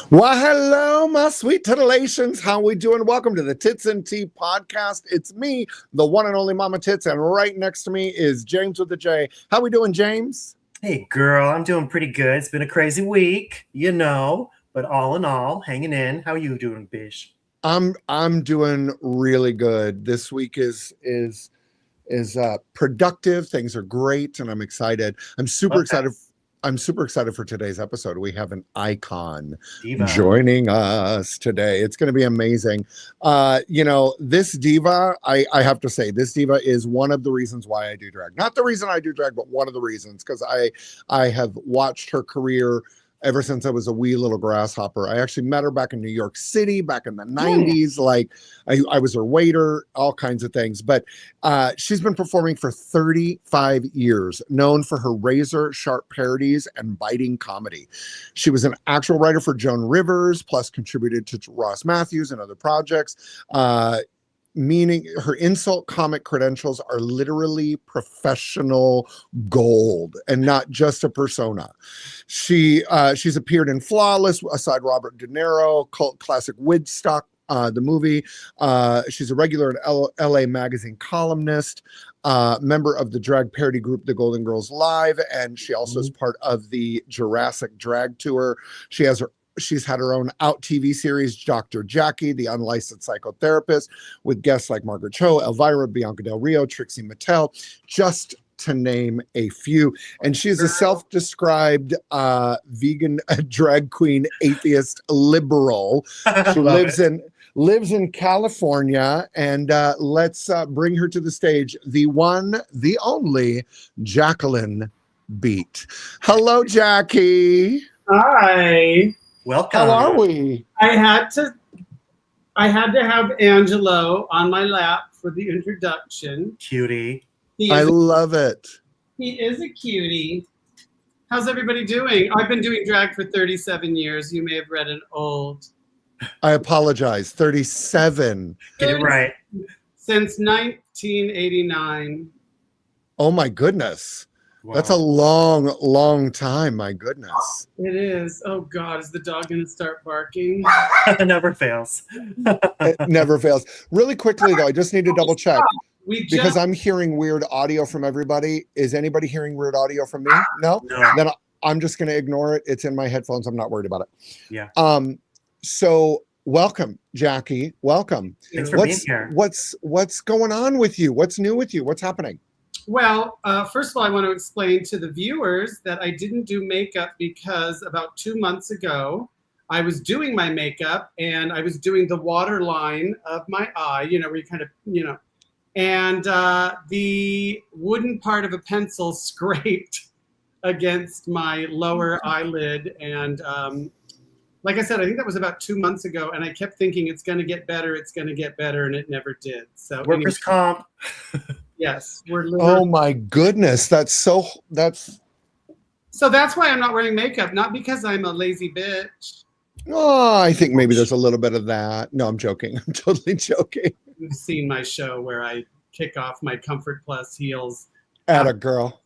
Well, hello, my sweet titillations. How we doing? Welcome to the Tits and Tea podcast. It's me, the one and only Mama Tits, and right next to me is James with the J. How we doing, James? Hey, girl, I'm doing pretty good. It's been a crazy week, but all in all, hanging in. How you doing, Bish? I'm doing really good. This week is productive. Things are great, and I'm excited. I'm super Love excited. I'm super excited for today's episode. We have an icon Diva. joining us today. It's going to be amazing. This diva, I have to say, this diva is one of the reasons why I do drag. Not the reason I do drag, but one of the reasons, because I have watched her career ever since I was a wee little grasshopper. I actually met her back in New York City back in the 90s. Like I was her waiter, all kinds of things. But she's been performing for 35 years, known for her razor sharp parodies and biting comedy. She was an actual writer for Joan Rivers, plus contributed to Ross Matthews and other projects. Meaning her insult comic credentials are literally professional gold and not just a persona. She's appeared in Flawless aside Robert De Niro, cult classic Woodstock, the movie. She's a regular in LA Magazine columnist, member of the drag parody group The Golden Girls Live, and she also is part of the Jurassic Drag Tour. She's had her own out TV series, Dr. Jackie, the unlicensed psychotherapist, with guests like Margaret Cho, Elvira, Bianca Del Rio, Trixie Mattel, just to name a few. And she's a self-described vegan drag queen, atheist, liberal. She lives in California, and let's bring her to the stage, the one, the only Jacqueline Beat. Hello, Jackie. Hi. Welcome. How are we? I had to have Angelo on my lap for the introduction. Cutie. I love it. He is a cutie. How's everybody doing? I've been doing drag for 37 years. You may have read an old. I apologize. 37. Get it right. Since 1989. Oh my goodness. Wow. That's a long, long time. My goodness. It is. Oh God, is the dog going to start barking? It never fails. It never fails. Really quickly though, I just need to double check because I'm hearing weird audio from everybody. Is anybody hearing weird audio from me? No? Then I'm just going to ignore it. It's in my headphones. I'm not worried about it. Yeah. So welcome, Jackie. Welcome. Thanks for being here. What's going on with you? What's new with you? What's happening? Well, first of all, I want to explain to the viewers that I didn't do makeup because about 2 months ago, I was doing my makeup and I was doing the waterline of my eye, where you kind of, and the wooden part of a pencil scraped against my lower eyelid. And like I said, I think that was about 2 months ago. And I kept thinking it's going to get better. It's going to get better. And it never did. So Workers' comp. Yes, oh my goodness, so that's why I'm not wearing makeup, not because I'm a lazy bitch. Oh, I think maybe there's a little bit of that. No, I'm joking. I'm totally joking. You've seen my show where I kick off my Comfort Plus heels at a girl.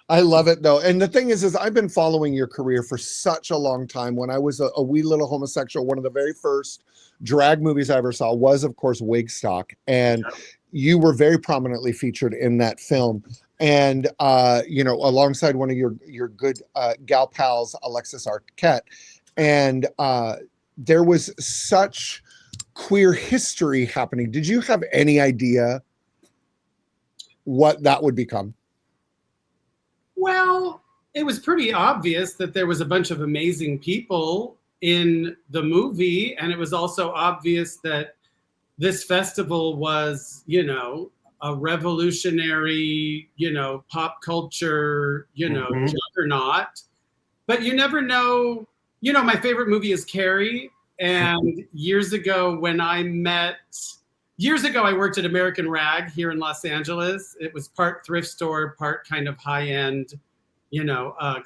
I love it though. And the thing is I've been following your career for such a long time. When I was a wee little homosexual, one of the very first drag movies I ever saw was, of course, Wigstock. And you were very prominently featured in that film. And, alongside one of your good gal pals, Alexis Arquette. And there was such queer history happening. Did you have any idea what that would become? Well, it was pretty obvious that there was a bunch of amazing people in the movie. And it was also obvious that this festival was, a revolutionary, pop culture, juggernaut. But you never know. My favorite movie is Carrie. And years ago, I worked at American Rag here in Los Angeles. It was part thrift store, part kind of high-end,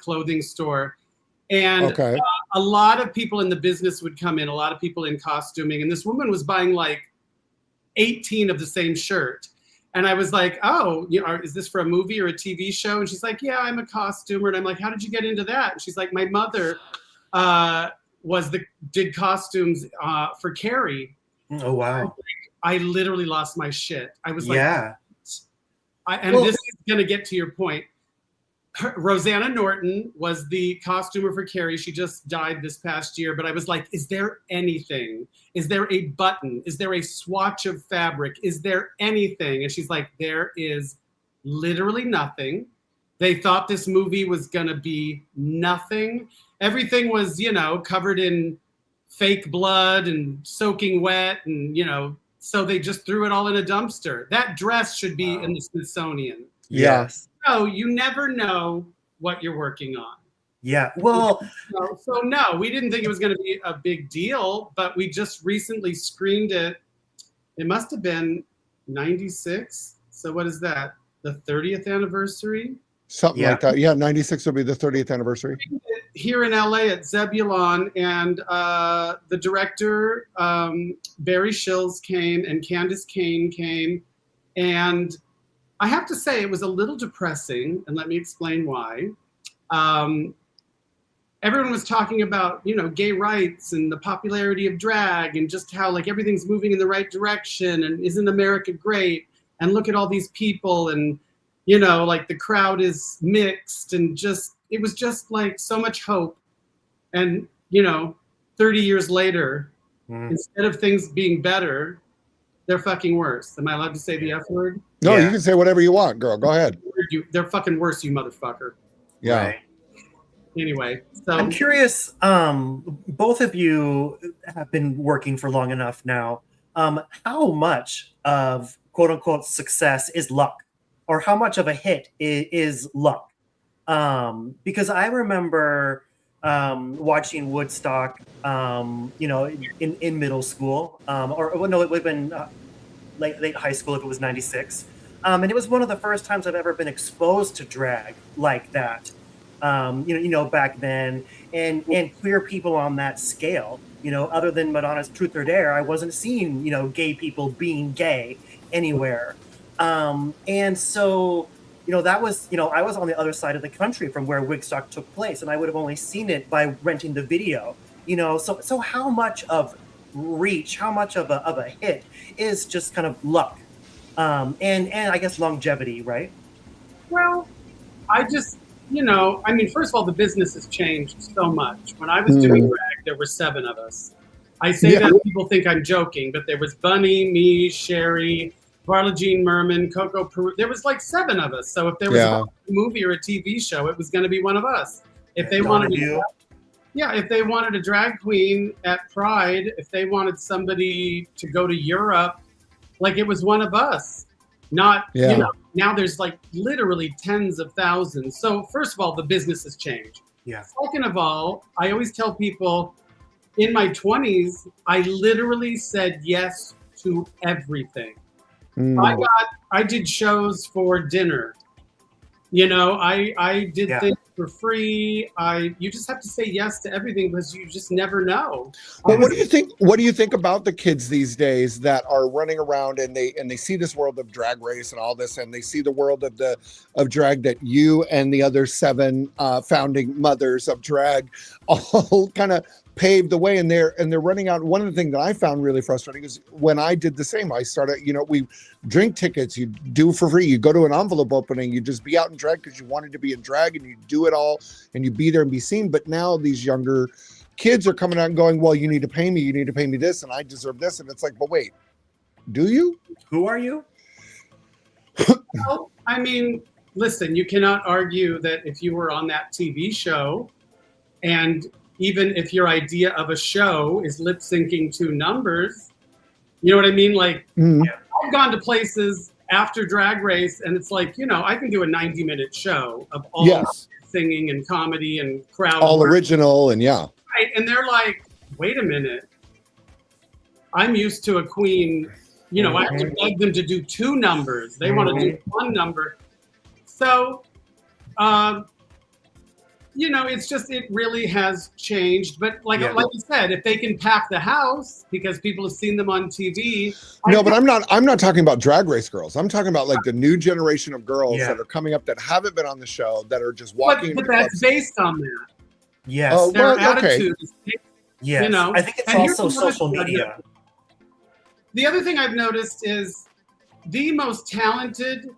clothing store. And a lot of people in the business would come in, a lot of people in costuming. And this woman was buying like 18 of the same shirt. And I was like, oh, is this for a movie or a TV show? And she's like, yeah, I'm a costumer. And I'm like, how did you get into that? And she's like, my mother did costumes for Carrie. Oh wow. I literally lost my shit. I was like, Yeah. this is going to get to your point. Rosanna Norton was the costumer for Carrie. She just died this past year, but I was like, is there anything? Is there a button? Is there a swatch of fabric? Is there anything? And she's like, there is literally nothing. They thought this movie was going to be nothing. Everything was, covered in fake blood and soaking wet. And, so they just threw it all in a dumpster. That dress should be in the Smithsonian. Yes. So you never know what you're working on. Yeah. Well, so no, we didn't think it was going to be a big deal, but we just recently screened it. It must have been 96. So what is that? The 30th anniversary? Something like that. Yeah, 96 will be the 30th anniversary. Here in LA at Zebulon, and the director, Barry Shills, came, and Candace Kane came. And I have to say, it was a little depressing, and let me explain why. Everyone was talking about, gay rights and the popularity of drag and just how everything's moving in the right direction and isn't America great? And look at all these people and, the crowd is mixed and it was just so much hope. And, 30 years later, instead of things being better, they're fucking worse. Am I allowed to say the F word? No, you can say whatever you want, girl. Go ahead. They're fucking worse, you motherfucker. Yeah. Right. Anyway, so I'm curious. Both of you have been working for long enough now. How much of quote unquote success is luck, or how much of a hit is luck? Because I remember watching Woodstock, in middle school, it would have been late high school if it was 96. And it was one of the first times I've ever been exposed to drag like that. Back then, and queer people on that scale, other than Madonna's Truth or Dare, I wasn't seeing, gay people being gay anywhere. And so, that was, I was on the other side of the country from where Woodstock took place, and I would have only seen it by renting the video, so how much of reach, how much of a hit is just kind of luck, and I guess longevity, right? Well, first of all, the business has changed so much. When I was doing drag, there were 7 of us. I say that people think I'm joking, but there was Bunny, me, Sherry, Varla Jean Merman, Coco Peru. There was 7 of us. So if there was a movie or a TV show, it was going to be one of us. If they wanted if they wanted a drag queen at Pride, if they wanted somebody to go to Europe, it was one of us. Not, now there's literally tens of thousands. So first of all, the business has changed. Yeah. Second of all, I always tell people in my 20s, I literally said yes to everything. I did shows for dinner. I did things for free. You just have to say yes to everything because you just never know. But what do you think? What do you think about the kids these days that are running around and they see this world of Drag Race and all this, and they see the world of drag that you and the other 7 founding mothers of drag all kind of paved the way, and they're running out. One of the things that I found really frustrating is when I did the same. I started, we drink tickets, you do for free. You go to an envelope opening, you just be out in drag because you wanted to be in drag, and you do it all, and you be there and be seen. But now these younger kids are coming out and going, well, you need to pay me this, and I deserve this. And it's but wait, do you? Who are you? Well, listen, you cannot argue that if you were on that TV show, and even if your idea of a show is lip syncing 2 numbers, you know what I mean? I've gone to places after Drag Race, and it's I can do a 90-minute show of all singing and comedy and crowd all work. Original and Right, and they're wait a minute, I'm used to a queen. I have to beg them to do 2 numbers. They want to do 1 number. So, it's just, it really has changed. But like you said, if they can pack the house because people have seen them on TV. No, but I'm not talking about Drag Race girls. I'm talking about the new generation of girls that are coming up that haven't been on the show, that are just walking. But that's based on that. Yes. Oh, Their well, okay. attitude is, Yes. you know, I think it's and here's also another social thing I've media. the other thing I've noticed is the most talented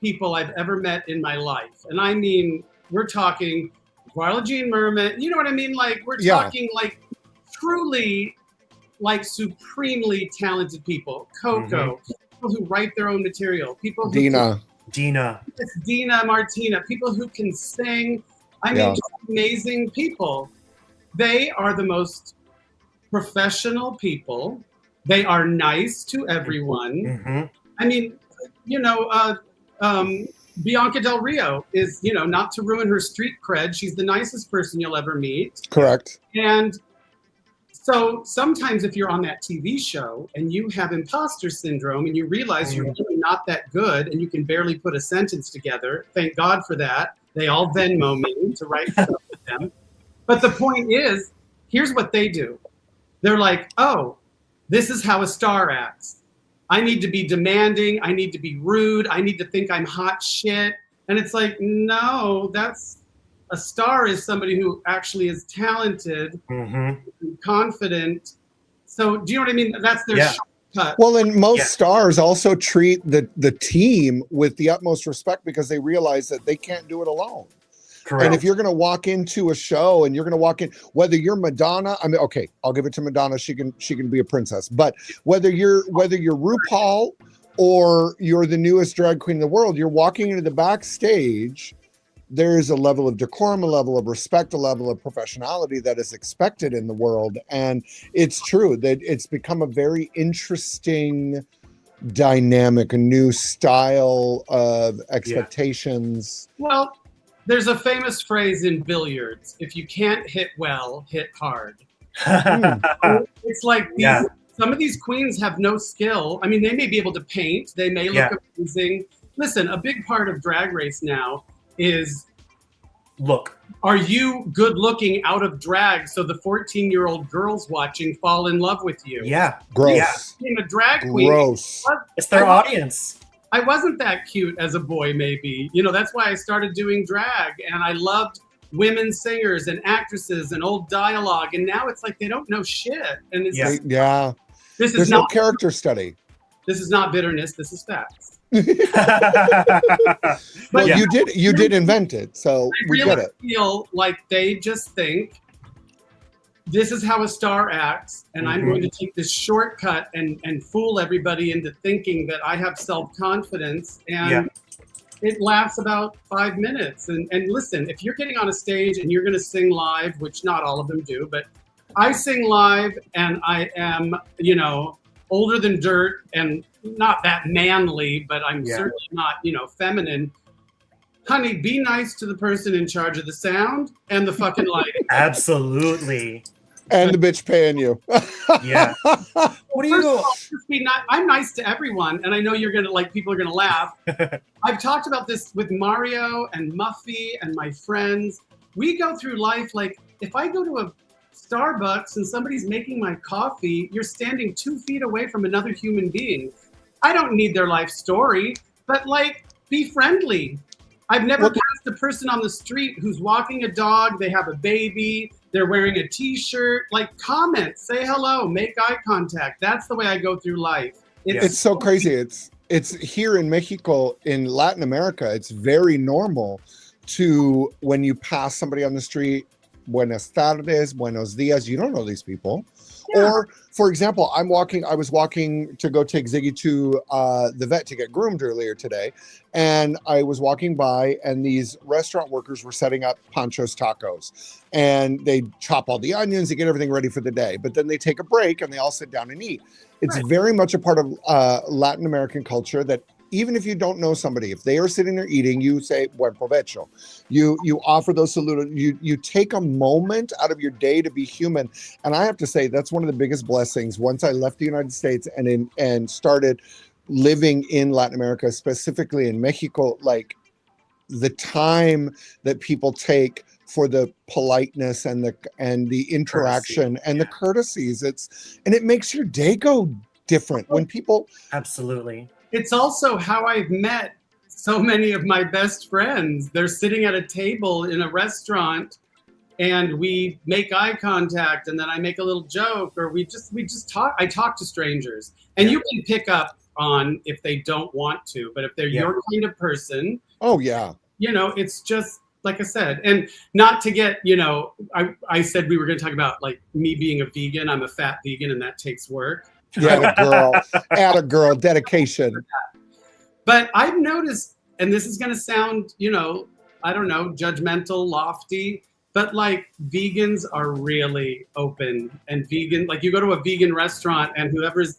people I've ever met in my life. And I mean, we're talking Varla Jean Merman, you know what I mean? Like, we're Yeah. talking like truly like supremely talented people. Coco, people who write their own material, people who Dina. Dina. Dina, Martina, people who can sing. I mean, Yeah. just amazing people. They are the most professional people. They are nice to everyone. Mhm. I mean, you know, Bianca Del Rio is, you know, not to ruin her street cred, she's the nicest person you'll ever meet. Correct. And so sometimes if you're on that TV show and you have imposter syndrome and you realize you're really not that good and you can barely put a sentence together, thank God for that. They all Venmo me to write stuff with them. But the point is, here's what they do. They're like, oh, this is how a star acts. I need to be demanding. I need to be rude. I need to think I'm hot shit. And it's like, no, a star is somebody who actually is talented, confident. So do you know what I mean? That's their shortcut. Well, and most stars also treat the team with the utmost respect because they realize that they can't do it alone. Correct. And if you're going to walk into a show and you're going to walk in, whether you're Madonna, I mean, okay, I'll give it to Madonna. She can be a princess. But whether you're RuPaul or you're the newest drag queen in the world, you're walking into the backstage. There's a level of decorum, a level of respect, a level of professionality that is expected in the world. And it's true that it's become a very interesting dynamic, a new style of expectations. Well, there's a famous phrase in billiards: if you can't hit well, hit hard. It's like some of these queens have no skill. I mean, they may be able to paint, they may look amazing. Listen, a big part of Drag Race now is look. Are you good looking out of drag so the 14-year-old girls watching fall in love with you? Yeah. Gross. Yeah. Being a drag queen. Gross. It's their audience. I wasn't that cute as a boy, maybe. You know, that's why I started doing drag. And I loved women singers and actresses and old dialogue. And now it's like they don't know shit. And it's There's not no character study. This is not bitterness. This is facts. Well, you did invent it, so we get it. I feel like they just think this is how a star acts, and I'm going to take this shortcut and fool everybody into thinking that I have self-confidence, and it lasts about 5 minutes. And listen, if you're getting on a stage and you're going to sing live, which not all of them do, but I sing live, and I am, you know, older than dirt and not that manly, but I'm certainly not, you know, feminine. Honey, be nice to the person in charge of the sound and the fucking lighting. Absolutely. And the bitch paying you. Yeah. What do you First of all, just be not, I'm nice to everyone, and I know you're gonna people are gonna laugh. I've talked about this with Mario and Muffy and my friends. We go through life like, if I go to a Starbucks and somebody's making my coffee, you're standing 2 feet away from another human being. I don't need their life story, but like, be friendly. I've never passed a person on the street who's walking a dog, they have a baby, they're wearing a t-shirt, like comment, say hello, make eye contact. That's the way I go through life. It's so crazy. It's here in Mexico, in Latin America, it's very normal to, when you pass somebody on the street, buenas tardes, buenos dias, you don't know these people. Or, for example, I was walking to go take Ziggy to the vet to get groomed earlier today. And I was walking by and these restaurant workers were setting up Pancho's Tacos. And they chop all the onions, they get everything ready for the day. But then they take a break and they all sit down and eat. It's very much a part of Latin American culture that even if you don't know somebody, if they are sitting there eating, you say buen provecho. You offer those salute. You take a moment out of your day to be human. And I have to say that's one of the biggest blessings. Once I left the United States and started living in Latin America, specifically in Mexico, like the time that people take for the politeness and the interaction and the courtesies, it makes your day go different when people. Absolutely. It's also how I've met so many of my best friends. They're sitting at a table in a restaurant and we make eye contact, and then I make a little joke, or we just talk. I talk to strangers, and you can pick up on if they don't want to, but if they're your kind of person, oh yeah, it's just like I said, and not to get, I said we were going to talk about like me being a vegan. I'm a fat vegan, and that takes work. Atta girl, dedication. But I've noticed, and this is going to sound, I don't know, judgmental, lofty, but like vegans are really open, and vegan, like you go to a vegan restaurant and whoever's,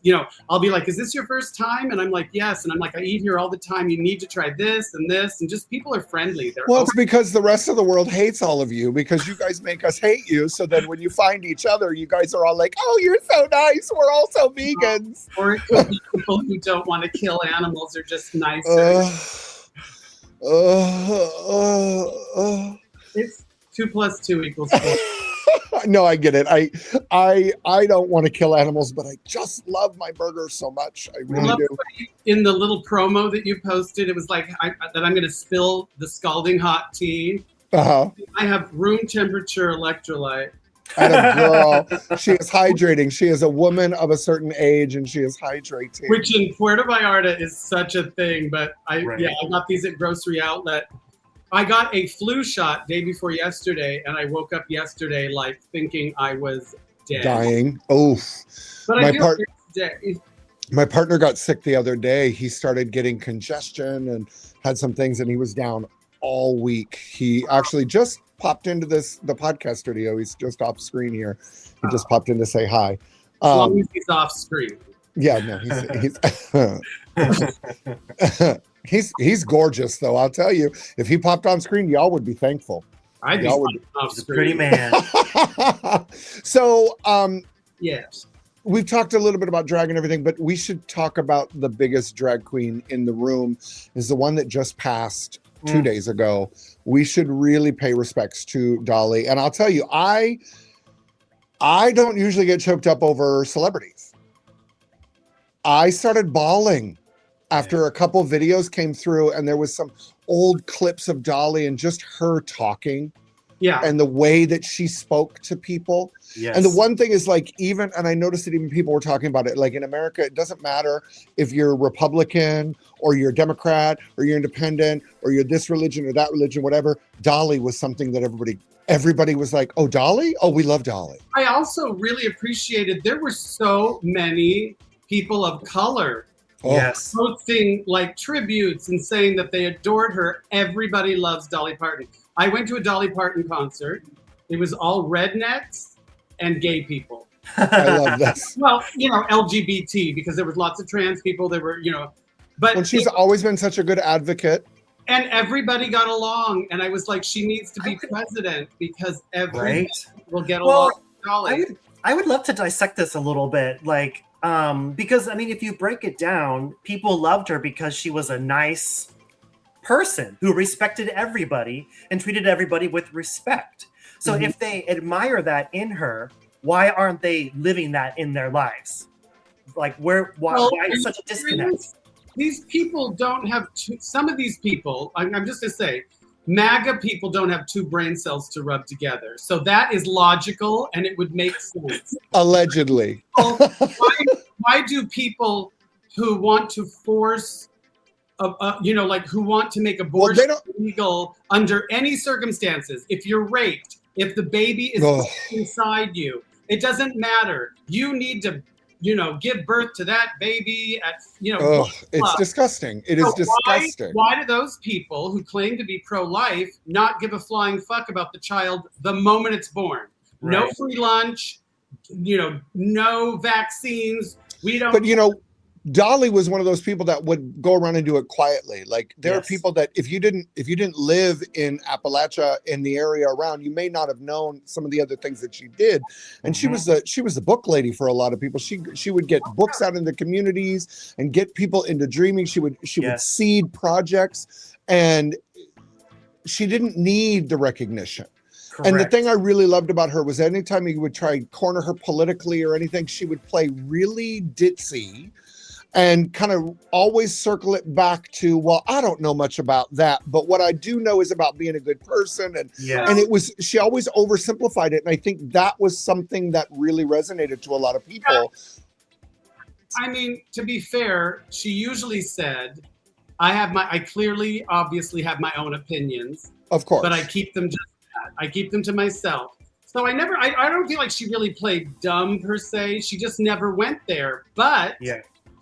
I'll be like, is this your first time? And I'm like, yes. And I'm like, I eat here all the time. You need to try this and this. And just people are friendly. It's because the rest of the world hates all of you because you guys make us hate you. So then when you find each other, you guys are all like, oh, you're so nice. We're also vegans. Or it could be people who don't want to kill animals are just nicer. It's 2 + 2 = 4. No, I get it. I don't want to kill animals, but I just love my burger so much. I really do. In the little promo that you posted, it was like that I'm going to spill the scalding hot tea. Uh-huh. I have room temperature electrolyte. Atta girl. She is hydrating. She is a woman of a certain age, and she is hydrating. Which in Puerto Vallarta is such a thing. But I got these at Grocery Outlet. I got a flu shot day before yesterday, and I woke up yesterday like thinking I was dead. Dying. Oof. But I feel today. My partner got sick the other day. He started getting congestion and had some things, and he was down all week. He actually just popped into the podcast studio. He's just off screen here. He just popped in to say hi. As long as he's off screen. Yeah, no, he's gorgeous, though. I'll tell you, if he popped on screen, y'all would be thankful. I'd be off screen. Pretty man. So, yes, we've talked a little bit about drag and everything, but we should talk about the biggest drag queen in the room. Is the one that just passed 2 days ago. We should really pay respects to Dolly. And I'll tell you, I don't usually get choked up over celebrities. I started bawling after a couple videos came through, and there was some old clips of Dolly and just her talking. Yeah. And the way that she spoke to people. Yes. And the one thing is like, and I noticed that even people were talking about it, like in America, it doesn't matter if you're Republican or you're Democrat or you're independent or you're this religion or that religion, whatever. Dolly was something that everybody was like, oh, Dolly? Oh, we love Dolly. I also really appreciated, there were so many people of color posting like tributes and saying that they adored her. Everybody loves Dolly Parton. I went to a Dolly Parton concert. It was all rednecks and gay people. I love this. Well, LGBT, because there was lots of trans people. There were, but when she's always been such a good advocate. And everybody got along. And I was like, she needs to be president because everybody will get along with Dolly. I would love to dissect this a little bit. Like, because I mean, if you break it down, people loved her because she was a nice person who respected everybody and treated everybody with respect. So if they admire that in her, why aren't they living that in their lives? Like, why is such a disconnect? These people don't have some of these people, I'm just going to say, MAGA people don't have two brain cells to rub together. So that is logical and it would make sense. Allegedly. Why do people who want to force, who want to make abortion illegal under any circumstances, if you're raped, if the baby is inside you, it doesn't matter. You need to, give birth to that baby at, it's disgusting. It is disgusting. Why do those people who claim to be pro-life not give a flying fuck about the child the moment it's born? Right. No free lunch, no vaccines. We don't. But Dolly was one of those people that would go around and do it quietly. Like there are people that if you didn't live in Appalachia in the area around, you may not have known some of the other things that she did. And she was the book lady for a lot of people. She would get books out in the communities and get people into dreaming. She would seed projects, and she didn't need the recognition. Correct. And the thing I really loved about her was anytime you would try and corner her politically or anything, she would play really ditzy. and kind of always circle it back to, well, I don't know much about that, but what I do know is about being a good person. And she always oversimplified it. And I think that was something that really resonated to a lot of people. I mean, to be fair, she usually said, I clearly, obviously have my own opinions. Of course. But I keep them just that. I keep them to myself. So I don't feel like she really played dumb per se. She just never went there. But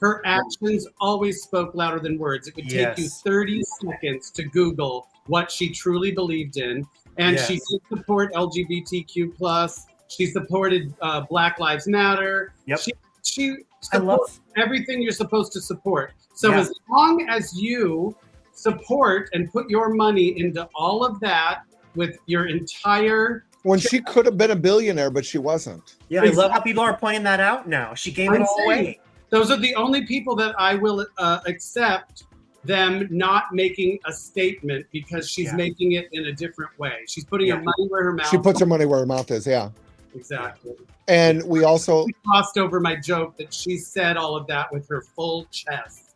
her actions always spoke louder than words. It would take you 30 seconds to Google what she truly believed in. And she did support LGBTQ+. She supported Black Lives Matter. Yep. She supports everything you're supposed to support. So as long as you support and put your money into all of that with your entire... When she could have been a billionaire, but she wasn't. Yeah, I love how people are pointing that out now. She gave it all away. Those are the only people that I will accept them not making a statement, because she's making it in a different way. She's putting her money where her mouth is. She puts her money where her mouth is, Exactly. And we also... We glossed over my joke that she said all of that with her full chest.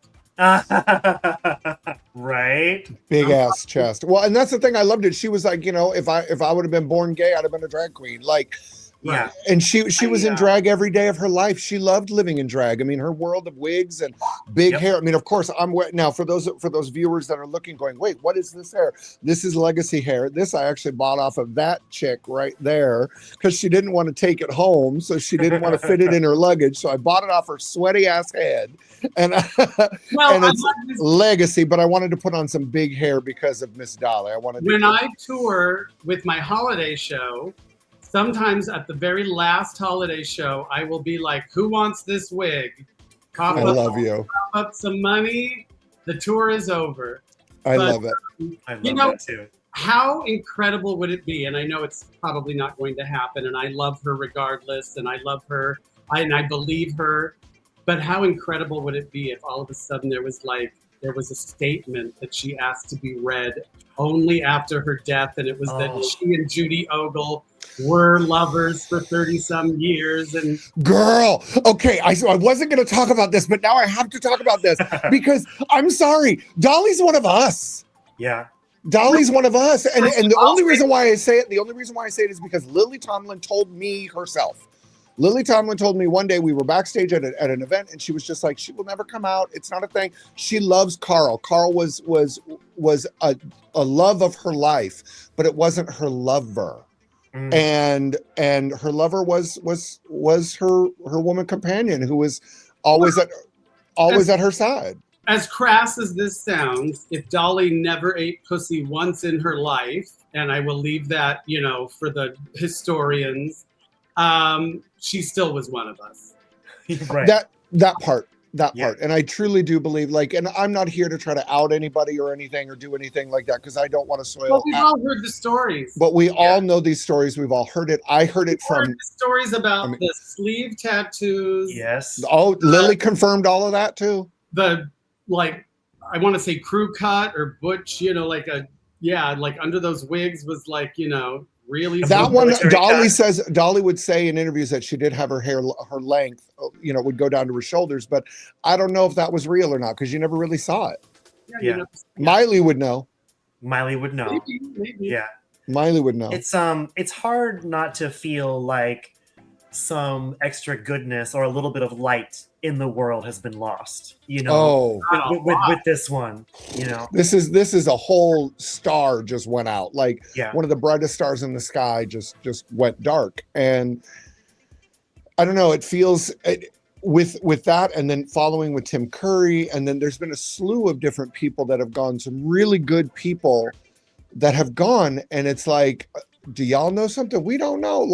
Right? Big ass chest. Well, and that's the thing. I loved it. She was like, if I would have been born gay, I'd have been a drag queen. Like, and she was in drag every day of her life. She loved living in drag. I mean, her world of wigs and big hair. I mean, of course, now for those viewers that are looking, going, wait, what is this hair? This is legacy hair. This I actually bought off of that chick right there, because she didn't want to take it home, so she didn't want to fit it in her luggage. So I bought it off her sweaty ass head, and and it's legacy. But I wanted to put on some big hair because of Miss Dolly. When I tour with my holiday show, sometimes at the very last holiday show, I will be like, who wants this wig? I love you. Cough up some money. The tour is over. I love it. I love that too. How incredible would it be? And I know it's probably not going to happen, and I love her regardless, and I love her, and I believe her. But how incredible would it be if all of a sudden there was a statement that she asked to be read only after her death, and it was that she and Judy Ogle were lovers for 30-some years. And girl, okay, I wasn't going to talk about this, but now I have to talk about this because I'm sorry, Dolly's one of us. Yeah. Dolly's one of us, and the only reason why I say it is because Lily Tomlin told me herself. Lily Tomlin told me one day, we were backstage at an event, and she was just like, she will never come out. It's not a thing. She loves Carl. Carl was a love of her life, but it wasn't her lover. And her lover was her woman companion, who was always at her side. As crass as this sounds, if Dolly never ate pussy once in her life, and I will leave that, for the historians, she still was one of us. Right. That part. And I truly do believe, and I'm not here to try to out anybody or anything or do anything like that, because I don't want to soil. Well, we've all heard the stories. But we all know these stories. We've all heard it. I heard it from the stories about the sleeve tattoos. Yes. Oh, Lily confirmed all of that too. I want to say crew cut or butch, under those wigs was really that one. Dolly would say in interviews that she did have her hair, her length, would go down to her shoulders, but I don't know if that was real or not, because you never really saw it. Miley would know. Maybe. Yeah. Miley would know. It's hard not to feel like some extra goodness or a little bit of light in the world has been lost, with this one, this is a whole star just went out, one of the brightest stars in the sky just went dark. And I don't know, it feels with that, and then following with Tim Curry, and then there's been a slew of different people that have gone, some really good people that have gone, and it's like, do y'all know something we don't know?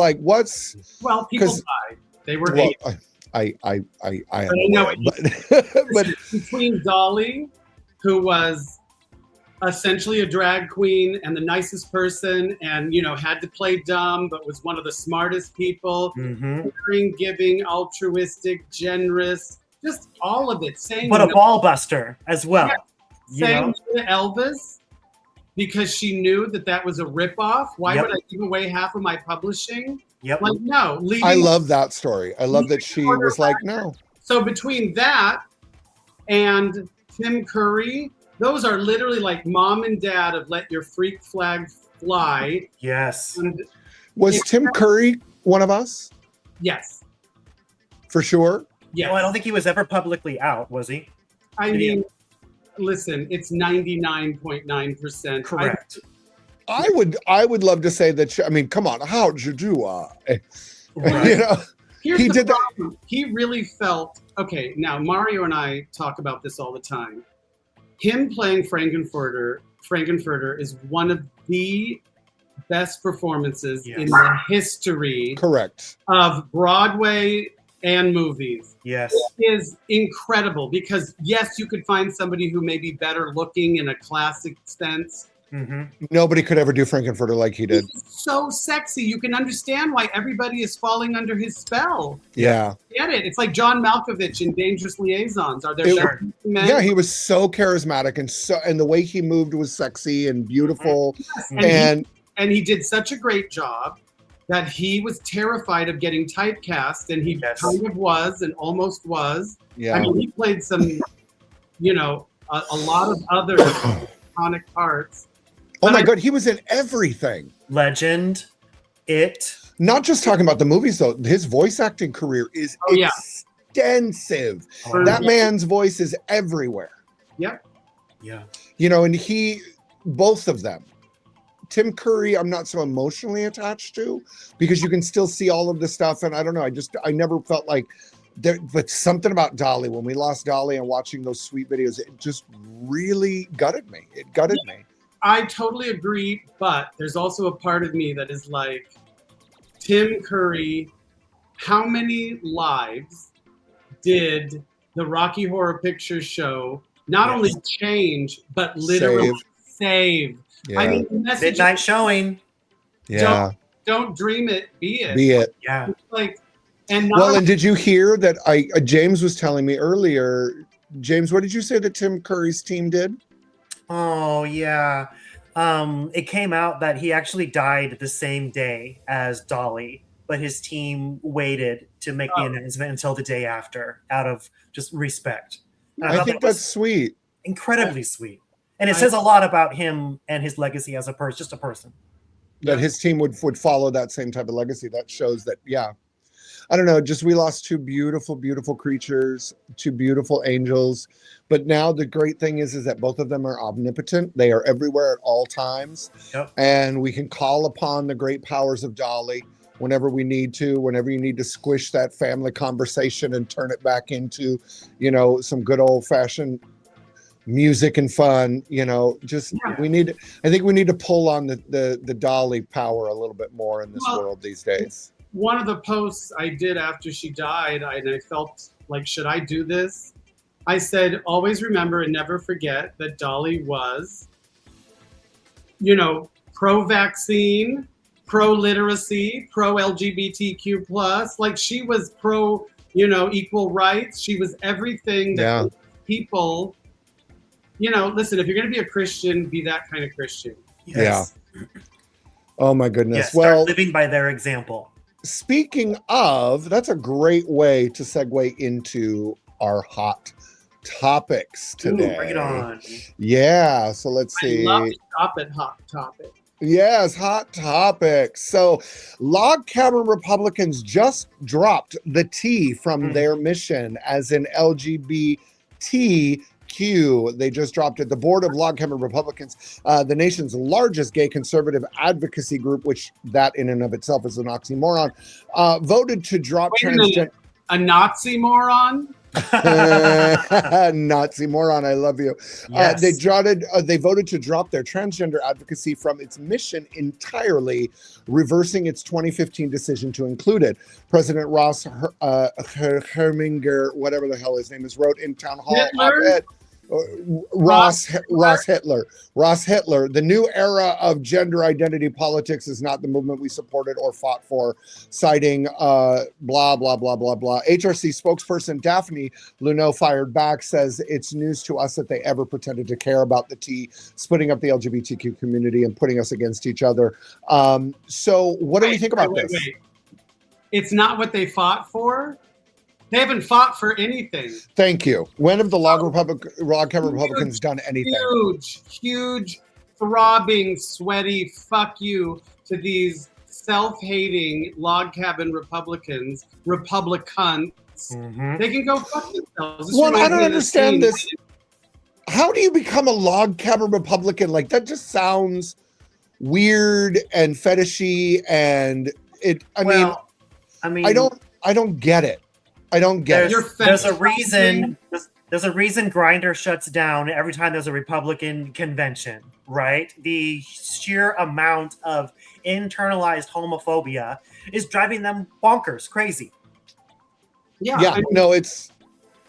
People died. They were I know it. But between Dolly, who was essentially a drag queen and the nicest person, and had to play dumb, but was one of the smartest people, caring, giving, altruistic, generous, just all of it. But a ball buster as well. Saying to Elvis, because she knew that was a ripoff. Why would I give away half of my publishing? Yep. No. I love that story. I love that she was like, no. So between that and Tim Curry. Those are literally like mom and dad of Let Your Freak Flag Fly. Yes. And Was Tim Curry one of us? yes. For sure. Yes. No, I don't think he was ever publicly out, was he? I Did he- mean, listen, it's 99.9%. Correct. I would love to say that. I mean, come on, how'd you do? Right. You know, Here's he the did that. problem. He really felt okay. Now Mario and I talk about this all the time. Him playing Frankenfurter is one of the best performances Yes. in the history Correct. of Broadway and movies. Yes. It is incredible because yes, you could find somebody who may be better looking in a classic sense. Hmm. Nobody could ever do Frankenfurter like he did. He's so sexy. You can understand why everybody is falling under his spell. Yeah. Get it? It's like John Malkovich in Dangerous Liaisons. Are there It- better men? Yeah, he was so charismatic and the way he moved was sexy and beautiful. And he did such a great job that he was terrified of getting typecast, and he Yes. kind of was and almost was. Yeah. I mean, he played some, a lot of other iconic parts. Oh my God, he was in everything. Legend. It. Not just talking about the movies though. His voice acting career is Oh, yeah. extensive. Oh, That man's voice is everywhere. Yep. yeah. You know, and both of them. Tim Curry, I'm not so emotionally attached to because you can still see all of the stuff. And I don't know, I never felt like but something about Dolly, when we lost Dolly and watching those sweet videos, it just really gutted me. It gutted me. I totally agree, but there's also a part of me that is like, Tim Curry, how many lives did the Rocky Horror Picture Show not Yes. only change, but literally save? Yeah. I mean, the message Midnight showing. yeah. don't dream it, be it. Be it. Yeah. Like, and not Well, and did you hear that James was telling me earlier, James, what did you say that Tim Curry's team did? Oh yeah. It came out that he actually died the same day as Dolly, but his team waited to make the announcement until the day after, out of just respect. And I thought think that was that's sweet. incredibly sweet, and it says a lot about him and his legacy as a person, just a person. That his team would follow that same type of legacy. That shows that, yeah. I don't know, just we lost two beautiful, beautiful creatures, two beautiful angels. But now the great thing is that both of them are omnipotent. They are everywhere at all times. Yep. And we can call upon the great powers of Dolly whenever we need to, whenever you need to squish that family conversation and turn it back into, some good old fashioned music and fun, just Yeah. I think we need to pull on the Dolly power a little bit more in this world these days. one of the posts I did after she died, and I felt like, should I do this? I said, always remember and never forget that Dolly was, pro-vaccine, pro-literacy, pro-LGBTQ+. Like, she was pro, equal rights. She was everything that people, listen, if you're going to be a Christian, be that kind of Christian. Yes. Yeah. Oh my goodness. Yes, Well, start living by their example. speaking of, that's a great way to segue into our hot topics today. Ooh, bring it on. Yeah. So let's see. I love Stop It Hot Topic. Yes, hot topics. So log cabin Republicans just dropped the T from their mission as in LGBTQ. They just dropped it. The board of log cabin Republicans, the nation's largest gay conservative advocacy group, which that in and of itself is an oxymoron, voted to drop Wait a minute. A Nazi moron? Nazi moron, I love you. Yes. They voted to drop their transgender advocacy from its mission entirely, reversing its 2015 decision to include it. President Ross Herminger, whatever the hell his name is, wrote in town hall op-ed. Ross Hitler. The new era of gender identity politics is not the movement we supported or fought for, citing blah, blah, blah, blah, blah. HRC spokesperson Daphne Luneau fired back, says it's news to us that they ever pretended to care about the T, splitting up the LGBTQ community and putting us against each other. So what do you think about this? Wait. It's not what they fought for? They haven't fought for anything. Thank you. When have the log cabin Republicans done anything? Huge, throbbing, sweaty fuck you to these self-hating log cabin Republicans. Mhm. They can go fuck themselves. This Well, I reminds don't me of the understand scene- this. How do you become a log cabin Republican? Like, that just sounds weird and fetishy, and I mean, I don't get it. I don't get it. There's a reason. There's a reason Grindr shuts down every time there's a Republican convention, right? The sheer amount of internalized homophobia is driving them bonkers, crazy. Yeah, Yeah, I mean, no, it's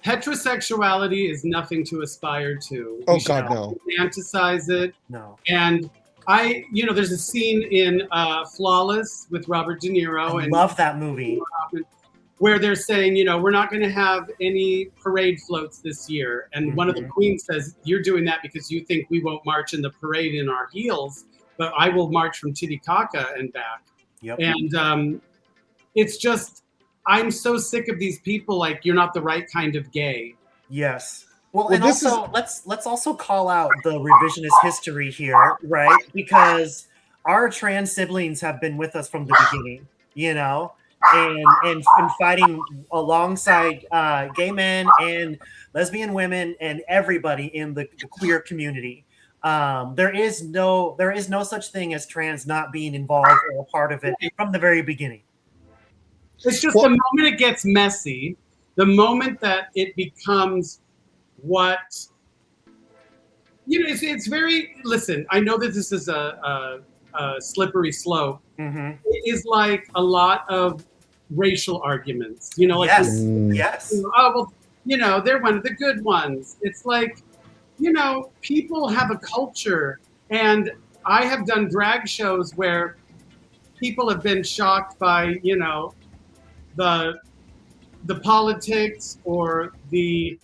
heterosexuality is nothing to aspire to. oh We should god, no. romanticize it. No. And there's a scene in Flawless with Robert De Niro I and love that movie. where they're saying, we're not going to have any parade floats this year. And one of the queens says, you're doing that because you think we won't march in the parade in our heels, but I will march from Titicaca and back. Yep. And it's just, I'm so sick of these people like, you're not the right kind of gay. Yes. Well, Well, and this also let's also call out the revisionist history here, right? Because our trans siblings have been with us from the beginning, and fighting alongside gay men and lesbian women and everybody in the queer community. There is no such thing as trans not being involved or a part of it from the very beginning. It's just the moment it gets messy, the moment that it becomes what it's very. Listen, I know that this is a slippery slope. Mm-hmm. It is like a lot of racial arguments. Like yes. oh well, they're one of the good ones. It's like, people have a culture, and I have done drag shows where people have been shocked by the politics or the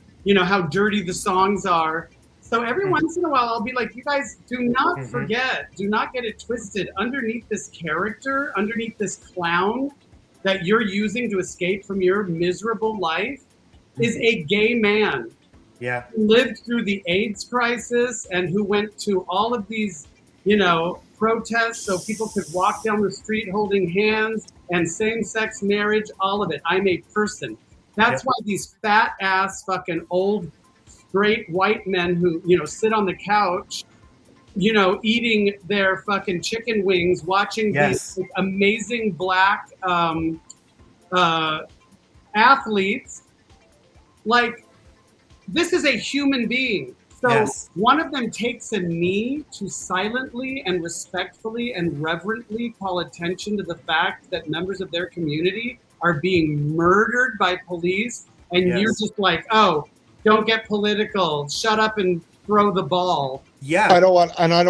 how dirty the songs are. So every once in a while I'll be like, you guys do not forget, do not get it twisted. Underneath this character, underneath this clown that you're using to escape from your miserable life is a gay man. Yeah. Who lived through the AIDS crisis and who went to all of these, protests so people could walk down the street holding hands and same-sex marriage, all of it. I'm a person. That's why these fat ass fucking old straight white men who, sit on the couch, eating their fucking chicken wings, watching these amazing black athletes. Like, this is a human being. So one of them takes a knee to silently and respectfully and reverently call attention to the fact that members of their community are being murdered by police. And you're just like, oh, don't get political. Shut up and throw the ball. Yeah. I don't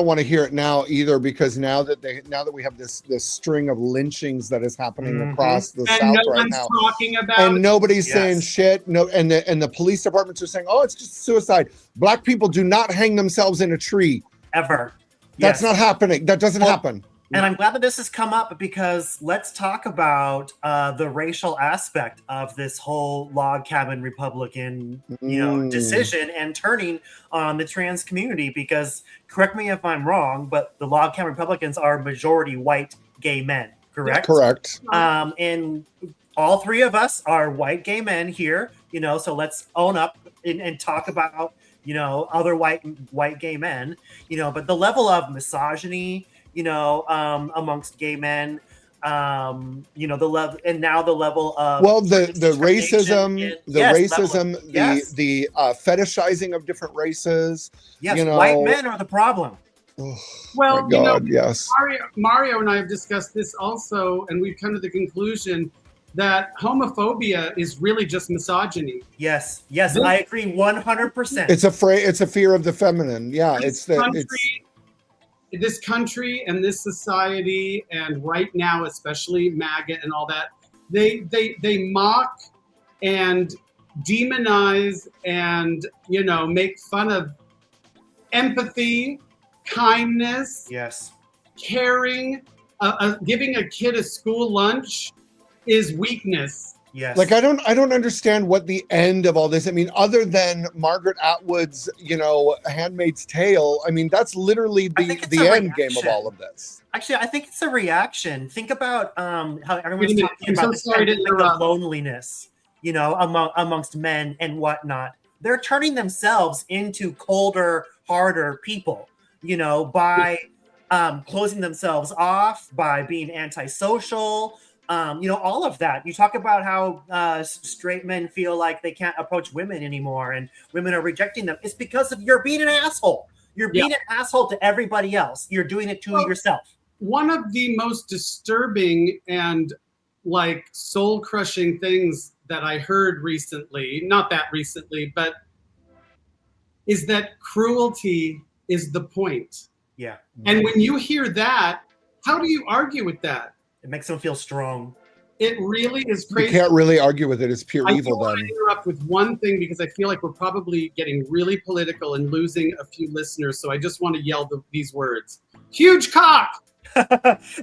want to hear it now either, because now that we have this string of lynchings that is happening across the South no right one's now, talking about and nobody's saying shit. No, and the police departments are saying, "Oh, it's just suicide." Black people do not hang themselves in a tree ever. That's not happening. That doesn't happen. And I'm glad that this has come up, because let's talk about the racial aspect of this whole log cabin Republican, decision and turning on the trans community. Because, correct me if I'm wrong, but the log cabin Republicans are majority white gay men, correct? Correct. And all three of us are white gay men here, so let's own up and talk about, other white gay men, but the level of misogyny, amongst gay men, the level, and now the level of the racism, the fetishizing of different races. Yes, white men are the problem. Oh, well, my God, yes. Mario and I have discussed this also, and we've come to the conclusion that homophobia is really just misogyny. Yes, I agree 100%. It's a fear of the feminine. Yeah, this country and this society, and right now especially MAGA and all that, they mock and demonize and make fun of empathy, kindness, caring. Giving a kid a school lunch is weakness. Yes. Like I don't understand what the end of all this. I mean, other than Margaret Atwood's, Handmaid's Tale. I mean, that's literally I think it's the a end game of reaction. all of this. Actually, I think it's a reaction. Think about how everyone's Wait a minute. talking I'm about so this sorry to pandemic of interrupt. loneliness, amongst men and whatnot. They're turning themselves into colder, harder people, by closing themselves off, by being antisocial, all of that. You talk about how straight men feel like they can't approach women anymore and women are rejecting them. It's because of you're being an asshole. You're being an asshole to everybody else. You're doing it to yourself. One of the most disturbing and like soul crushing things that I heard recently, not that recently, but is that cruelty is the point. Yeah. And when you hear that, how do you argue with that? It makes them feel strong. It really is You crazy. can't really argue with it. It's pure I evil do want then. to interrupt with one thing because I feel like we're probably getting really political and losing a few listeners. So I just want to yell these words: huge cock.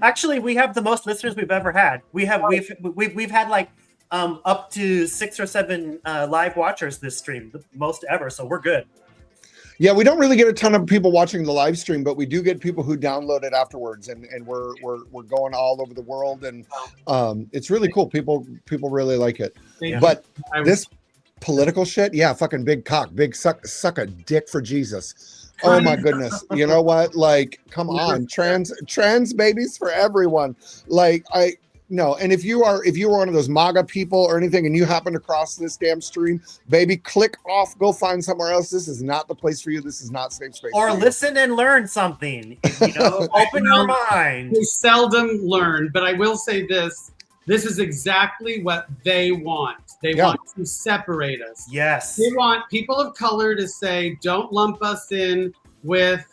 Actually, we have the most listeners we've ever had. We've had like up to 6 or 7 live watchers this stream, the most ever. So we're good. Yeah, we don't really get a ton of people watching the live stream, but we do get people who download it afterwards, and we're going all over the world, and it's really cool. People really like it. Yeah. But this political shit, yeah, fucking big cock, big suck a dick for Jesus. Oh my goodness. You know what? Like, come on, trans babies for everyone. Like, no, and if you are one of those MAGA people or anything and you happen to cross this damn stream, baby, click off, go find somewhere else. This is not the place for you. This is not safe space. Or listen and learn something. Open your mind. We seldom learn, but I will say this. This is exactly what they want. They want to separate us. Yes. They want people of color to say, don't lump us in with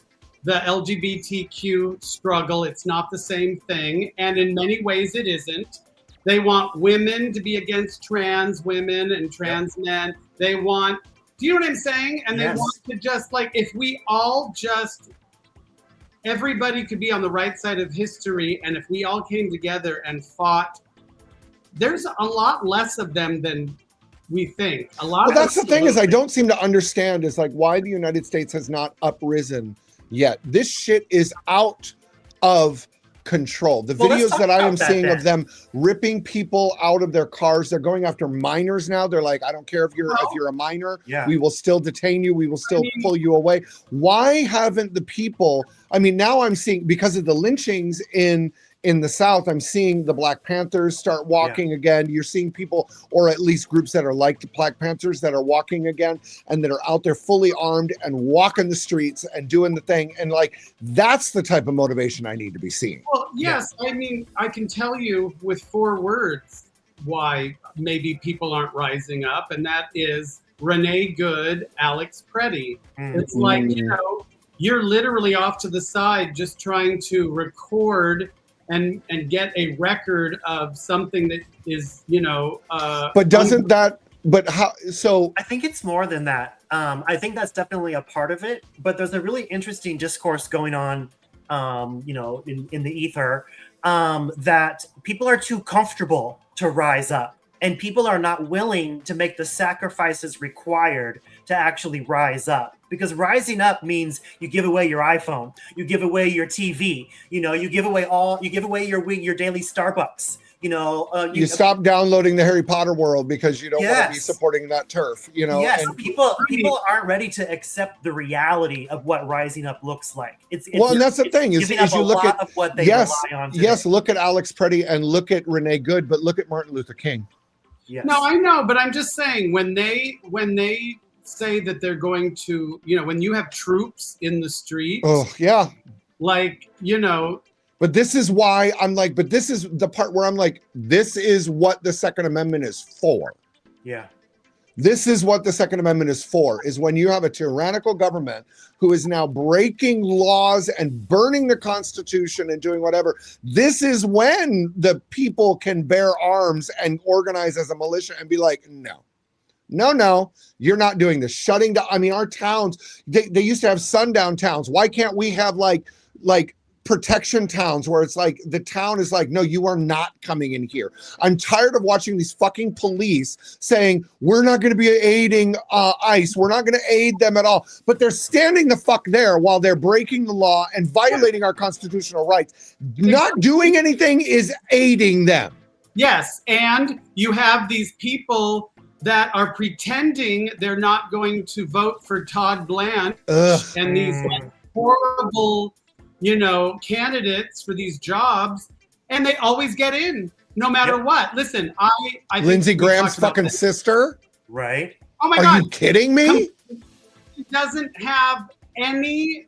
the LGBTQ struggle. It's not the same thing. And in many ways it isn't. They want women to be against trans women and trans men. They want, do you know what I'm saying? And they want to just like, if we all just, everybody could be on the right side of history. And if we all came together and fought, there's a lot less of them than we think. A lot. Well, that's the thing is I don't seem to understand is like why the United States has not uprisen yet. This shit is out of control. The videos that I am seeing of them ripping people out of their cars, they're going after minors now. They're like, I don't care if you're a minor, we will still detain you, we will still pull you away. Why haven't the people, I mean, now I'm seeing because of the lynchings in the South, I'm seeing the Black Panthers start walking again. You're seeing people, or at least groups that are like the Black Panthers that are walking again and that are out there fully armed and walking the streets and doing the thing. And like, that's the type of motivation I need to be seeing. Well, yes. I mean, I can tell you with 4 words why maybe people aren't rising up. And that is Renee Good, Alex Preddy. It's like, you're literally off to the side just trying to record and get a record of something that is, but doesn't that, but how, so I think it's more than that. I think that's definitely a part of it, but there's a really interesting discourse going on, in the ether, that people are too comfortable to rise up and people are not willing to make the sacrifices required to actually rise up. Because rising up means you give away your iPhone, you give away your TV, you give away your daily Starbucks, you stop downloading the Harry Potter world because you don't want to be supporting that turf, Yes, and people aren't ready to accept the reality of what rising up looks like. It's and that's the thing is you look at what they rely on today. Look at Alex Preddy and look at Renee Good, but look at Martin Luther King. Yes. No, I know, but I'm just saying when they say that they're going to, when you have troops in the streets. Oh, yeah. Like, But this is why I'm like, but this is the part where I'm like, this is what the Second Amendment is for. Yeah. This is what the Second Amendment is for, is when you have a tyrannical government who is now breaking laws and burning the Constitution and doing whatever. This is when the people can bear arms and organize as a militia and be like, no, you're not doing this. Shutting down. I mean, our towns, they used to have sundown towns. Why can't we have like protection towns where it's like the town is like, no, you are not coming in here. I'm tired of watching these fucking police saying we're not going to be aiding ICE. We're not going to aid them at all. But they're standing the fuck there while they're breaking the law and violating our constitutional rights. Not doing anything is aiding them. Yes, and you have these people that are pretending they're not going to vote for Todd Blanche and these horrible, candidates for these jobs, and they always get in no matter what. Listen, I think Lindsey Graham's fucking sister. Right. Oh my Are God. you kidding me? He doesn't have any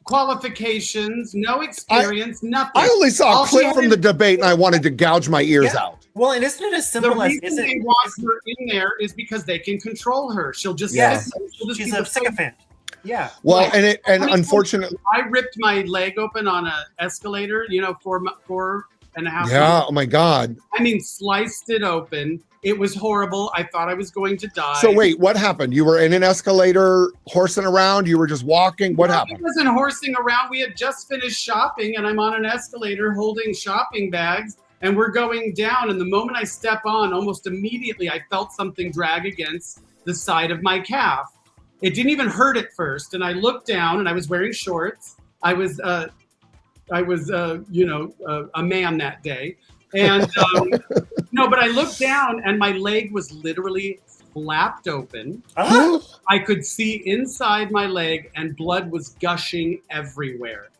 qualifications, no experience, nothing. I only saw All a she clip had from is- the debate and I wanted to gouge my ears out. Well, and isn't it as The simple as reason they want her in there is because they can control her. She'll just Yeah. she'll just she's be a the- sycophant. Yeah. Well, Right. and unfortunately, I ripped my leg open on an escalator, 4.5 yeah. months. Oh my God. I mean, sliced it open. It was horrible. I thought I was going to die. So wait, what happened? You were in an escalator horsing around? You were just walking? What happened? I wasn't horsing around. We had just finished shopping, and I'm on an escalator holding shopping bags, and we're going down. And the moment I step on, almost immediately, I felt something drag against the side of my calf. It didn't even hurt at first, and I looked down, and I was wearing shorts. I was a man that day, and but I looked down, and my leg was literally flapped open. I could see inside my leg, and blood was gushing everywhere.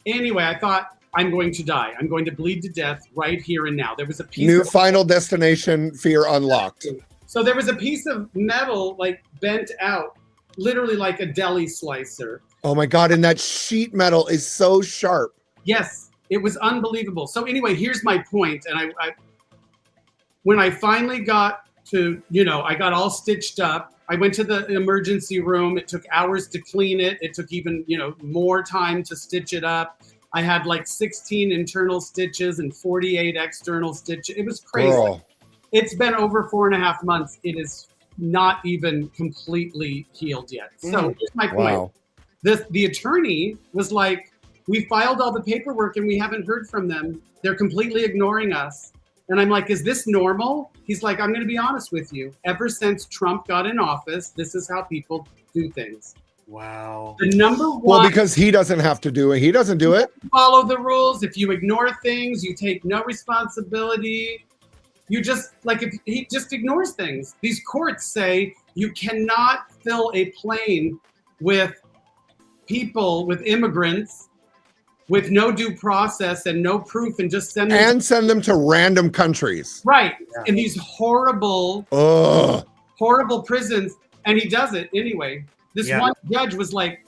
Anyway, I thought, I'm going to die. I'm going to bleed to death right here and now. There was a piece New of Final Destination, fear unlocked. So there was a piece of metal like bent out, literally like a deli slicer. Oh my God. And that sheet metal is so sharp. Yes, it was unbelievable. So anyway, here's my point. And I when I finally got to, I got all stitched up. I went to the emergency room. It took hours to clean it. It took even, more time to stitch it up. I had like 16 internal stitches and 48 external stitches. It was crazy. Girl. It's been over 4.5 months. It is not even completely healed yet. So here's my point. Wow. The attorney was like, we filed all the paperwork and we haven't heard from them. They're completely ignoring us. And I'm like, is this normal? He's like, I'm going to be honest with you. Ever since Trump got in office, this is how people do things. Wow. The number one. Well, because he doesn't have to do it. He doesn't do it. Follow the rules. If you ignore things, you take no responsibility. You just, if he just ignores things. These courts say you cannot fill a plane with people, with immigrants, with no due process and no proof, and just send them And send them to random countries. right Yeah. in these horrible prisons. And he does it anyway. This one judge was like,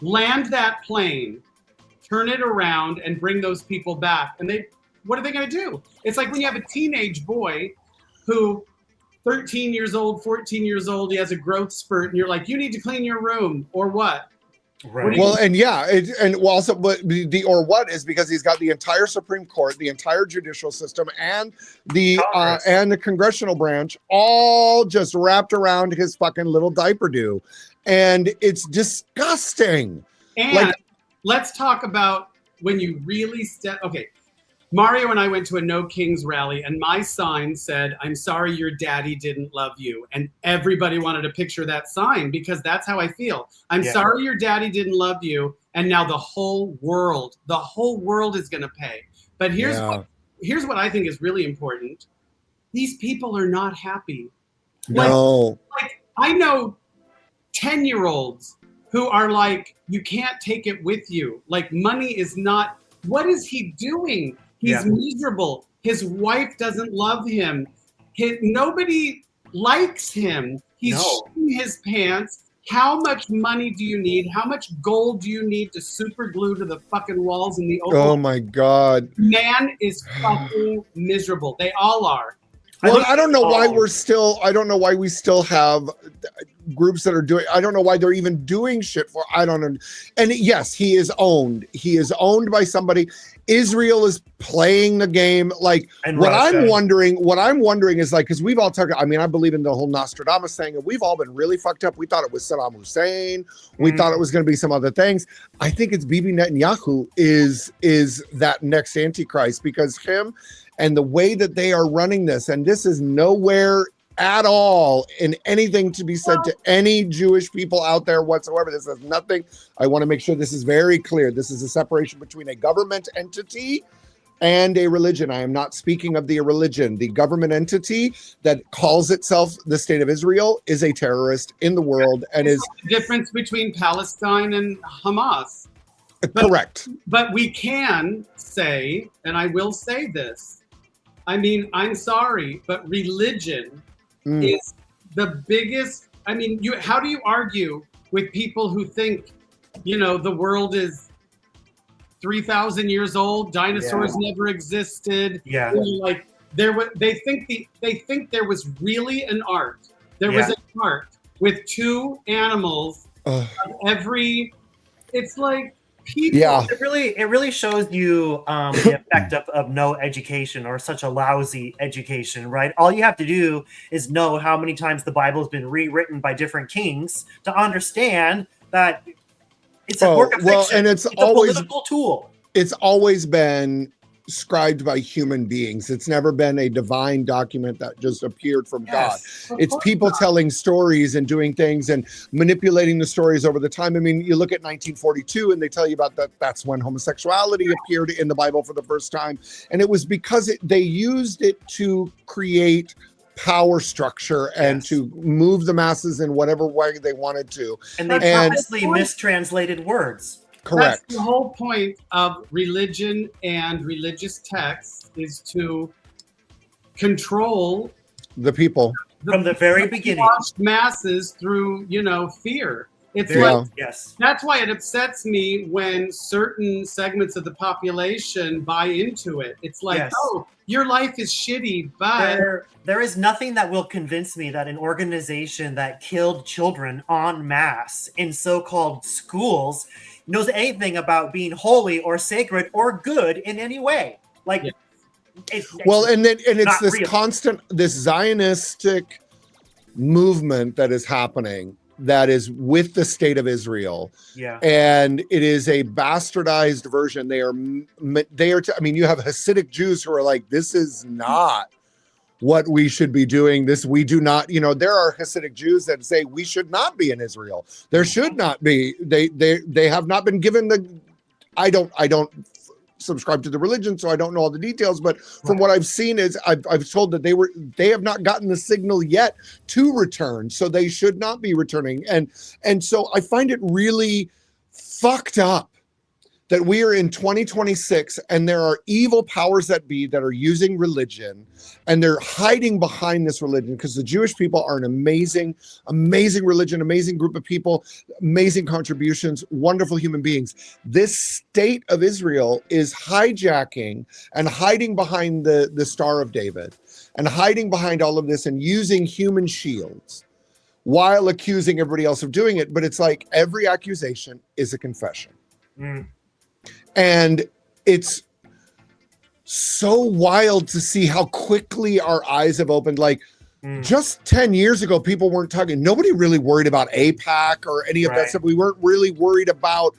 land that plane, turn it around, and bring those people back. And what are they going to do? It's like when you have a teenage boy who 13 years old, 14 years old, he has a growth spurt, and you're like, you need to clean your room, or what? Right. Well, and yeah, but the or what is because he's got the entire Supreme Court, the entire judicial system, and the congressional branch all just wrapped around his fucking little diaper do, and it's disgusting. And let's talk about when you really step. Okay, Mario and I went to a No Kings rally, and my sign said, "I'm sorry your daddy didn't love you." And everybody wanted a picture of that sign because that's how I feel. I'm sorry your daddy didn't love you, and now the whole world is going to pay. But here's what I think is really important. These people are not happy. No. Like I know 10-year-olds who are like, you can't take it with you. Like money is not. What is he doing? He's miserable. His wife doesn't love him. Nobody likes him. He's shitting his pants. How much money do you need? How much gold do you need to super glue to the fucking walls in the Oval? Oh my God. Man is fucking miserable. They all are. Well, I don't know why we still have groups that are doing, I don't know why they're even doing shit for, I don't know. And yes, he is owned. He is owned by somebody. Israel is playing the game. Like And what Russia. I'm wondering is like, because we've all talked, I mean, I believe in the whole Nostradamus thing, and we've all been really fucked up. We thought it was Saddam Hussein. We thought it was going to be some other things. I think it's Bibi Netanyahu is that next Antichrist, because him and the way that they are running this, and this is nowhere at all in anything to be said to any Jewish people out there whatsoever. This has nothing. I want to make sure this is very clear. This is a separation between a government entity and a religion. I am not speaking of the religion. The government entity that calls itself the State of Israel is a terrorist in the world and is the difference between Palestine and Hamas. Correct. But we can say, and I will say this, I mean, I'm sorry, but religion is the biggest. I mean, how do you argue with people who think, the world is 3,000 years old, dinosaurs never existed? Yeah. Like they think there was really an ark. There was an ark with two animals of every. It's like. People. Yeah, it really shows you the effect of no education, or such a lousy education, right? All you have to do is know how many times the Bible has been rewritten by different kings to understand that it's a work of fiction. And it's always a political tool. It's always been scribed by human beings. It's never been a divine document that just appeared from God. It's people telling stories and doing things and manipulating the stories over the time. I mean, you look at 1942 and they tell you about that's when homosexuality appeared in the Bible for the first time. And it was because they used it to create power structure and to move the masses in whatever way they wanted to. And they purposely mistranslated words. Correct. That's the whole point of religion and religious texts, is to control the people from the very beginning. Masses through, fear. It's that's why it upsets me when certain segments of the population buy into it. It's like, oh, your life is shitty, but there is nothing that will convince me that an organization that killed children en masse in so-called schools knows anything about being holy or sacred or good in any way. Like, it's this real. Constant, this Zionistic movement that is happening, that is with the State of Israel. Yeah. And it is a bastardized version. I mean, you have Hasidic Jews who are like, this is not what we should be doing. This, we do not, there are Hasidic Jews that say we should not be in Israel. There should not be. They have not been given I don't subscribe to the religion, so I don't know all the details, but from what I've seen is I've told that they have not gotten the signal yet to return, so they should not be returning. And so I find it really fucked up that we are in 2026 and there are evil powers that be that are using religion, and they're hiding behind this religion, because the Jewish people are an amazing religion, amazing group of people, amazing contributions, wonderful human beings. This State of Israel is hijacking and hiding behind the Star of David and hiding behind all of this and using human shields while accusing everybody else of doing it. But it's like every accusation is a confession. And it's so wild to see how quickly our eyes have opened. Like just 10 years ago, people weren't talking. Nobody really worried about AIPAC or any of that stuff. We weren't really worried about.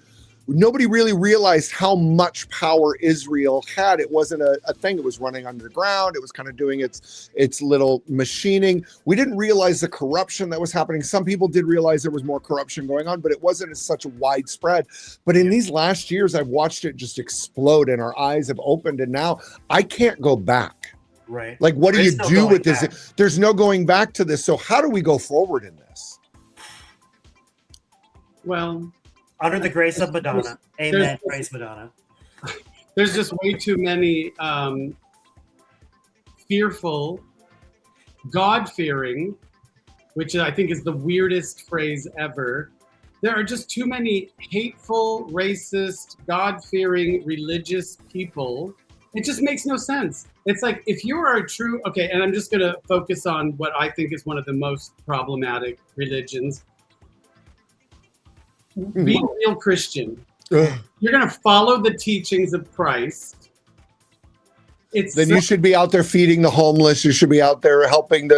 Nobody really realized how much power Israel had. It wasn't a thing. It was running underground. It was kind of doing its little machining. We didn't realize the corruption that was happening. Some people did realize there was more corruption going on, but it wasn't as such widespread. But in these last years, I've watched it just explode, and our eyes have opened, and now I can't go back. Right. Like, what do you do with this? There's no going back to this. So how do we go forward in this? Well, under the grace of Madonna. Amen. Praise Madonna. There's just way too many fearful, God-fearing, which I think is the weirdest phrase ever. There are just too many hateful, racist, God-fearing, religious people It just makes no sense. It's like if you are a true and I'm just gonna focus on what I think is one of the most problematic religions. Be a real Christian. Ugh. You're gonna follow the teachings of Christ. Then you should be out there feeding the homeless. You should be out there helping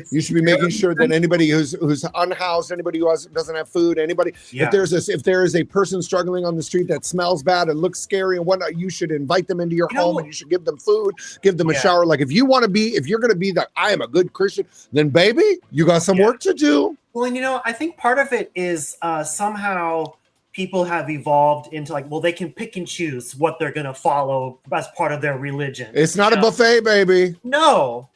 you should be making sure that anybody who's unhoused, anybody who doesn't have food, anybody, if there is a person struggling on the street that smells bad and looks scary and whatnot, you should invite them into your home and you should give them food, give them a shower. Like if you're going to be that I am a good Christian, then baby, you got some work to do. Well, and I think part of it is somehow people have evolved into like, well, they can pick and choose what they're going to follow as part of their religion. It's not a buffet, baby. No.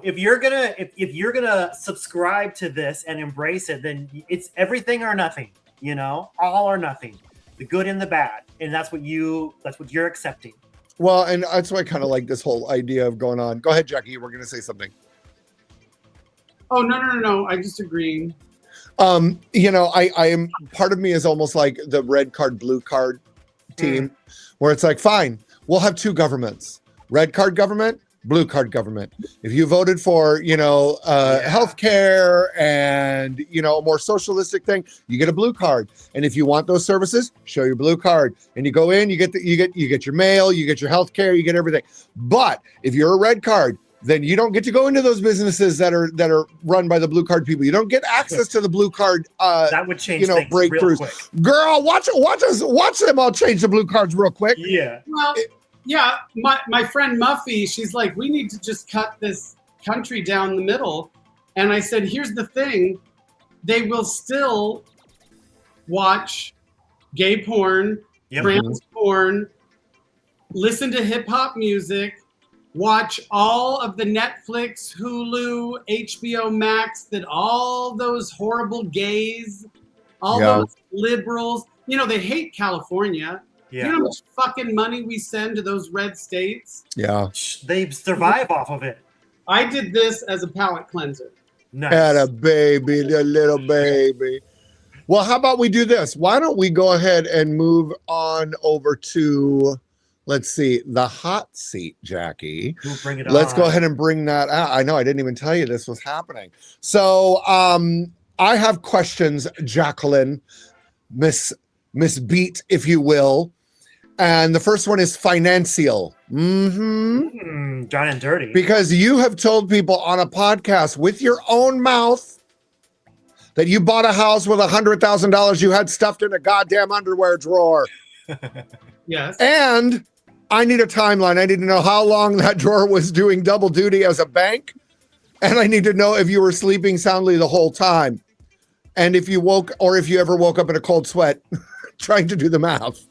If you're gonna subscribe to this and embrace it, then it's everything or nothing. All or nothing, the good and the bad, and that's what you're accepting. Well, and that's why I kind of like this whole idea of going on. Go ahead, Jackie. We're going to say something. Oh no! I just agree. I am, part of me is almost like the red card, blue card team, where it's like, fine, we'll have two governments, red card government, blue card government. If you voted for, healthcare and, a more socialistic thing, you get a blue card. And if you want those services, show your blue card. And you go in, you get your mail, you get your healthcare, you get everything. But if you're a red card, then you don't get to go into those businesses that are run by the blue card people. You don't get access to the blue card. That would change things breakthroughs. real quick. Girl, watch them all change the blue cards real quick. Yeah. Well, my friend Muffy, she's like, we need to just cut this country down the middle. And I said, here's the thing, they will still watch gay porn, trans porn, listen to hip hop music, watch all of the Netflix, Hulu, HBO Max, that all those horrible gays, those liberals, they hate California. Yeah. You know how much fucking money we send to those red states? Yeah. They survive off of it. I did this as a palate cleanser. Nice. Had a baby, the little baby. Well, how about we do this? Why don't we go ahead and move on over to... Let's see, the hot seat, Jackie. Let's go ahead and bring that out. I know, I didn't even tell you this was happening. So I have questions, Jacqueline, Miss Beat, if you will. And the first one is financial. John and dirty. Because you have told people on a podcast with your own mouth that you bought a house with $100,000 you had stuffed in a goddamn underwear drawer. Yes. And I need a timeline. I need to know how long that drawer was doing double duty as a bank. And I need to know if you were sleeping soundly the whole time. And if you ever woke up in a cold sweat trying to do the math.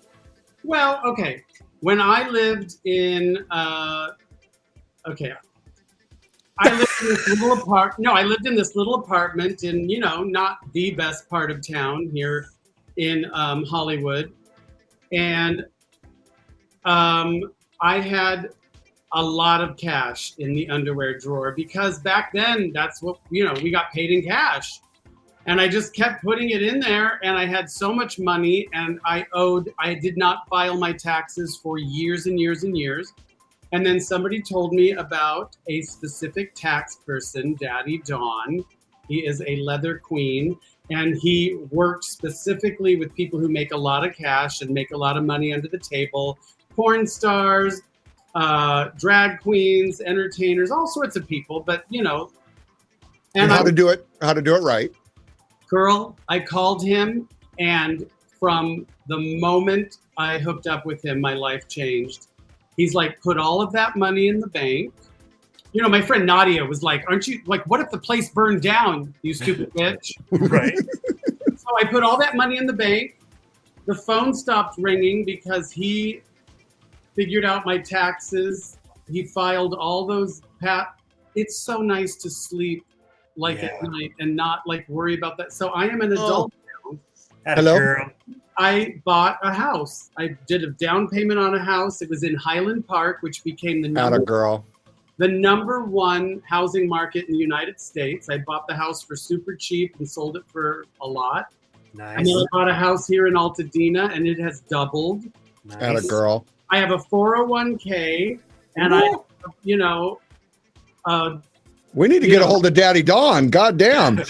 Well, okay. When I lived in, I lived in this little apartment in, not the best part of town here in Hollywood. And I had a lot of cash in the underwear drawer because back then that's what, we got paid in cash. And I just kept putting it in there and I had so much money and I did not file my taxes for years and years and years. And then somebody told me about a specific tax person, Daddy Don. He is a leather queen. And he worked specifically with people who make a lot of cash and make a lot of money under the table. Porn stars, drag queens, entertainers, all sorts of people. But, And how to do it right. Girl, I called him. And from the moment I hooked up with him, my life changed. He's like, put all of that money in the bank. My friend Nadia was like, aren't you like, what if the place burned down, you stupid bitch? Right. So I put all that money in the bank. The phone stopped ringing because he figured out my taxes. He filed all those It's so nice to sleep at night and not worry about that. So I am an adult now. Hello. Girl. I bought a house. I did a down payment on a house. It was in Highland Park, which became the number one housing market in the United States. I bought the house for super cheap and sold it for a lot. Nice. And then I bought a house here in Altadena, and it has doubled. Nice. Atta girl. I have a 401k, and I, you know, we need to get a hold of Daddy Don. God damn.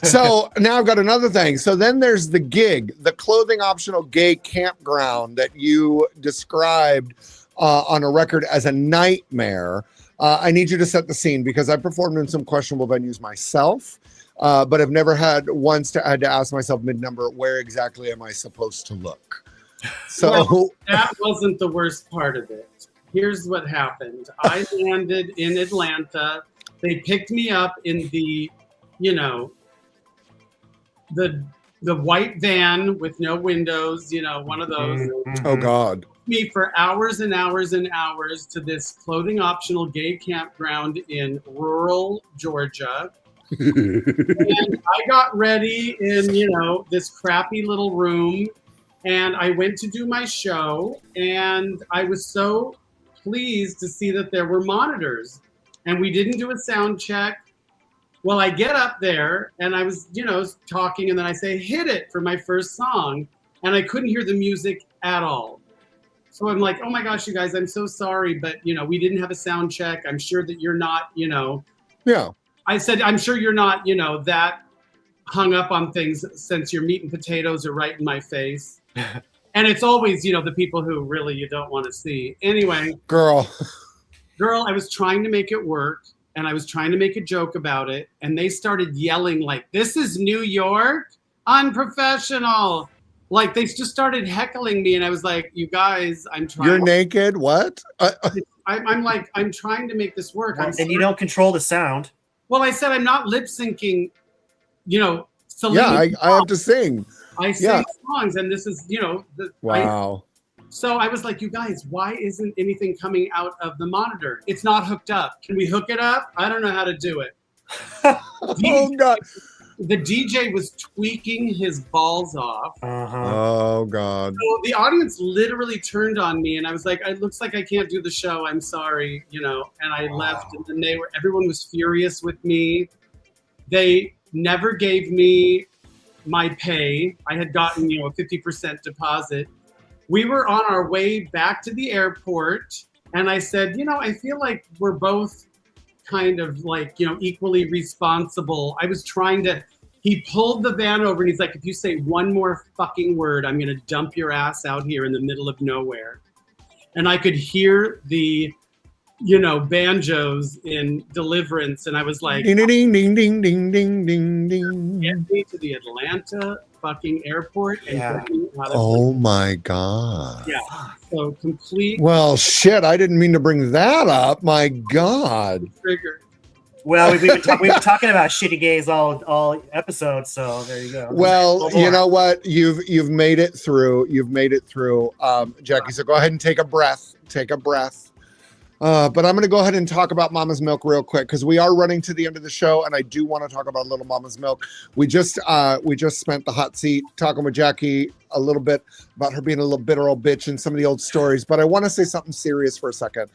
So now I've got another thing. So then there's the gig, the clothing optional gay campground that you described on a record as a nightmare. I need you to set the scene because I performed in some questionable venues myself, but I've never had to ask myself mid-number, where exactly am I supposed to look? So well, that wasn't the worst part of it. Here's what happened. I landed in Atlanta. They picked me up in the, you know, the white van with no windows, you know, one of those. Oh God. Me for hours and hours and hours to this clothing optional gay campground in rural Georgia. And I got ready in, you know, this crappy little room, and I went to do my show, and I was so pleased to see that there were monitors, and we didn't do a sound check. Well, I get up there and I was, you know, talking, and then I say, hit it for my first song, and I couldn't hear the music at all. So I'm like, oh my gosh, you guys, I'm so sorry, but, you know, we didn't have a sound check. I'm sure that you're not, you know. Yeah. I said, I'm sure you're not, you know, that hung up on things since your meat and potatoes are right in my face. And it's always, you know, the people who really you don't want to see. Anyway. Girl, I was trying to make it work, and I was trying to make a joke about it. And they started yelling like, this is New York? Unprofessional. Like, they just started heckling me. And I was like, you guys, I'm trying. You're naked? What? I'm like, I'm trying to make this work. And you don't control the sound. Well, I said I'm not lip syncing, you know. Yeah, I have to sing. I sing songs, and this is, you know. Wow. So I was like, you guys, why isn't anything coming out of the monitor? It's not hooked up. Can we hook it up? I don't know how to do it. Oh, God. The DJ was tweaking his balls off. Oh, God. So the audience literally turned on me, and I was like, it looks like I can't do the show. I'm sorry, you know. And I left, and then everyone was furious with me. They never gave me my pay. I had gotten, you know, a 50% deposit. We were on our way back to the airport, and I said, you know, I feel like we're both kind of like, you know, equally responsible. I was trying to, he pulled the van over, and he's like, if you say one more fucking word, I'm going to dump your ass out here in the middle of nowhere. And I could hear the, you know, banjos in Deliverance, and I was like, ding, ding, ding, ding, ding, ding, ding, ding. Get me to the Atlanta fucking airport and get me out of Oh my God. Yeah. So complete. Well, shit, I didn't mean to bring that up. My God. Trigger. Well, we've been talking about shitty gays all episode, so there you go. Well, you know what? You've made it through. You've made it through, Jackie. So go ahead and take a breath. Take a breath. But I'm going to go ahead and talk about Mama's Milk real quick because we are running to the end of the show, and I do want to talk about Little Mama's Milk. We just spent the hot seat talking with Jackie a little bit about her being a little bitter old bitch and some of the old stories. But I want to say something serious for a second.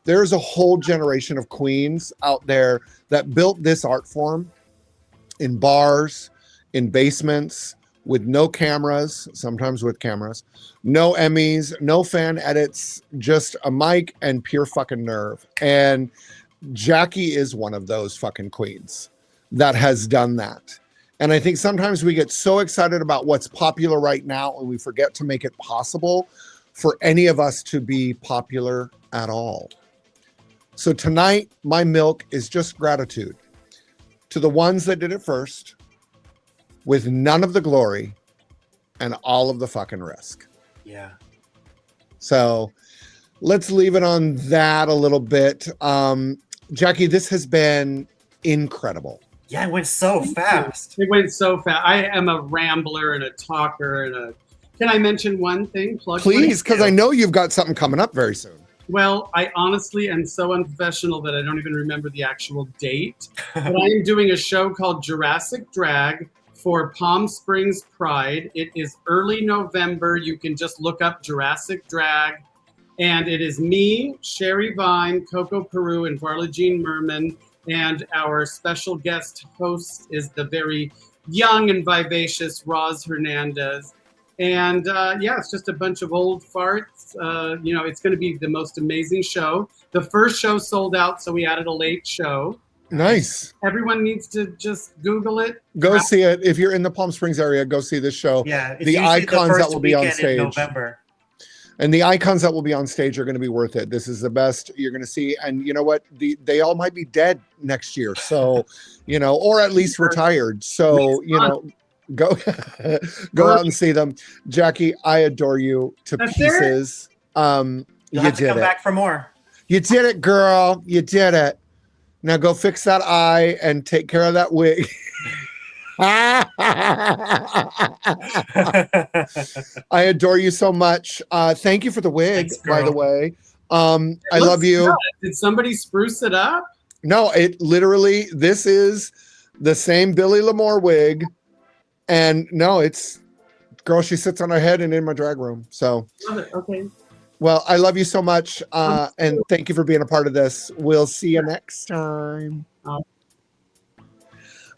There's a whole generation of queens out there that built this art form in bars, in basements, with no cameras, sometimes with cameras, no Emmys, no fan edits, just a mic and pure fucking nerve. And Jackie is one of those fucking queens that has done that. And I think sometimes we get so excited about what's popular right now and we forget to make it possible for any of us to be popular at all. So tonight, my milk is just gratitude to the ones that did it first, with none of the glory and all of the fucking risk. Yeah. So let's leave it on that a little bit. Jackie, this has been incredible. Yeah, it went so fast. It went so fast. I am a rambler and a talker and a. Can I mention one thing? Please, because I know you've got something coming up very soon. Well, I honestly am so unprofessional that I don't even remember the actual date. But I am doing a show called Jurassic Drag for Palm Springs Pride. It is early November. You can just look up Jurassic Drag. And it is me, Sherry Vine, Coco Peru, and Varla Jean Merman. And our special guest host is the very young and vivacious Roz Hernandez. And yeah, it's just a bunch of old farts. It's going to be the most amazing show. The first show sold out, so we added a late show. Nice. Everyone needs to just Google it. Go see it. If you're in the Palm Springs area, go see this show. Yeah, it's the usually icons first that will be on weekend in stage. November. And the icons that will be on stage are going to be worth it. This is the best you're going to see. And you know what? They all might be dead next year. So, or at least retired. So, go out and see them. Jackie, I adore you to pieces. You'll have to come back for more. You did it, girl. You did it. Now go fix that eye and take care of that wig. I adore you so much. Thank you for the wig, Thanks, by the way. I love you. Good. Did somebody spruce it up? No, this is the same Billy Lamore wig. And no, it's girl, she sits on her head and in my drag room. So Love it. Okay. well, I love you so much. And thank you for being a part of this. We'll see you next time.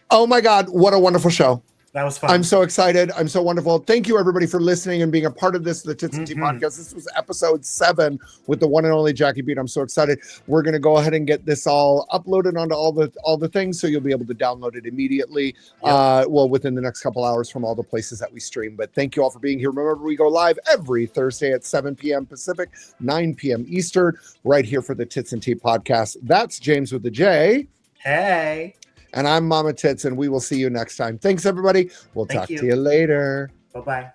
Oh my God, what a wonderful show. That was fun. I'm so excited. I'm so wonderful. Thank you, everybody, for listening and being a part of this, the Tits and Tea podcast. This was episode 7 with the one and only Jackie Beat. I'm so excited. We're going to go ahead and get this all uploaded onto all the things, so you'll be able to download it immediately. Yep. Within the next couple hours from all the places that we stream. But thank you all for being here. Remember, we go live every Thursday at 7 p.m. Pacific, 9 p.m. Eastern, right here for the Tits and Tea podcast. That's James with the J. Hey. And I'm Mama Tits, and we will see you next time. Thanks, everybody. We'll talk to you later. Bye-bye.